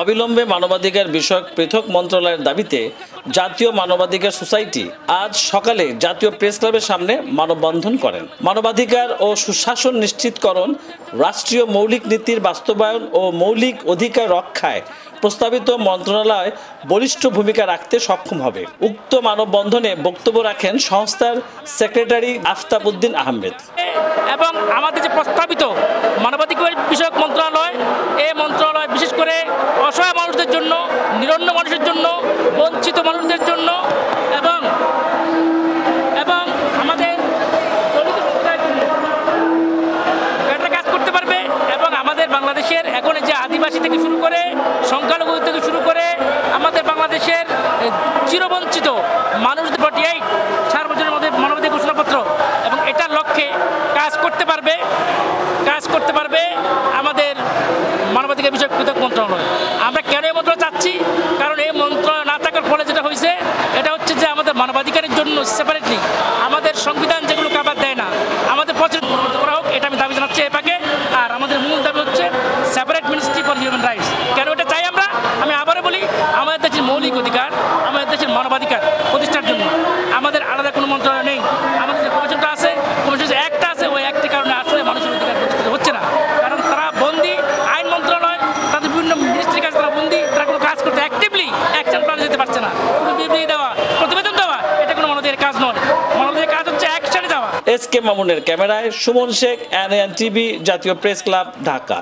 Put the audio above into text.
অবিলম্বে মানবাধিকার বিষয়ক পৃথক মন্ত্রণালয়ের দাবিতে জাতীয় মানবাধিকার সোসাইটি আজ সকালে জাতীয় প্রেস ক্লাবের সামনে মানববন্ধন করেন। মানবাধিকার ও সুশাসন নিশ্চিতকরণ, রাষ্ট্রীয় মৌলিক নীতির বাস্তবায়ন ও মৌলিক অধিকার রক্ষায় প্রস্তাবিত মন্ত্রণালয় বলিষ্ঠ ভূমিকা রাখতে সক্ষম হবে। উক্ত মানববন্ধনে বক্তব্য রাখেন সংস্থার সেক্রেটারি আফতাব উদ্দিন আহমেদ। এবং আমাদের যে প্রস্তাবিত মানবাধিকার বিষয়ক মন্ত্রণালয়, এই মন্ত্রণালয় বিশেষ করে অসহায় মানুষদের জন্য, নিরন্ন মানুষের জন্য, বঞ্চিত মানুষদের জন্য এবং আমাদের এটা কাজ করতে পারবে। এবং আমাদের বাংলাদেশের এখন যে আদিবাসী থেকে শুরু করে সংখ্যালঘু থেকে শুরু করে আমাদের বাংলাদেশের চিরবঞ্চিত মানুষদের 48 সার্বজনীন মানবাধিকার ঘোষণাপত্র এবং এটার লক্ষ্যে কাজ করতে পারবে আমাদের মানবাধিকার বিষয়ক পৃথক মন্ত্রণালয়। আমরা কেন এই মন্ত্রণালয় চাচ্ছি? কারণ এই মন্ত্রণালয় না থাকার ফলে যেটা হয়েছে এটা হচ্ছে যে আমাদের মানবাধিকারের জন্য সেপারেটলি আমাদের সংবিধান যেগুলো কাভার দেয় না, আমাদের প্রচলিত করা হোক, এটা আমি দাবি জানাচ্ছি এপাকে। আর আমাদের মূল দাবি হচ্ছে separate ministry for human rights. কেন এটা চাই আমরা? আমি আবারও বলি, আমাদের দেশের মৌলিক অধিকার, আমাদের দেশের মানবাধিকার প্রতিষ্ঠার জন্য আমাদের আলাদা কোনো মন্ত্রণালয় নেই। আমাদের যে কমিশনটা আছে, কমিশন যে একটা আছে, ওই একটি কারণে আসলে মানুষের অধিকার প্রতিষ্ঠিত হচ্ছে না। কারণ তারা বন্দী, আইন মন্ত্রণালয় তাদের বিভিন্ন মিনিস্ট্রির কাছে তারা বন্দী, তারা কোনো কাজ করতে অ্যাক্টিভলি অ্যাকশন প্ল্যানে যেতে পারছে না। কোনো বিবৃতি দেওয়া, প্রতিবেদন দেওয়া, এটা কোনো মানবাধিকার কাজ নয়। মানবাধিকার কাজ হচ্ছে অ্যাকশনে যাওয়া। এস কে মামুনের ক্যামেরায় সুমন শেখ, NAN TV, জাতীয় প্রেস ক্লাব, ঢাকা।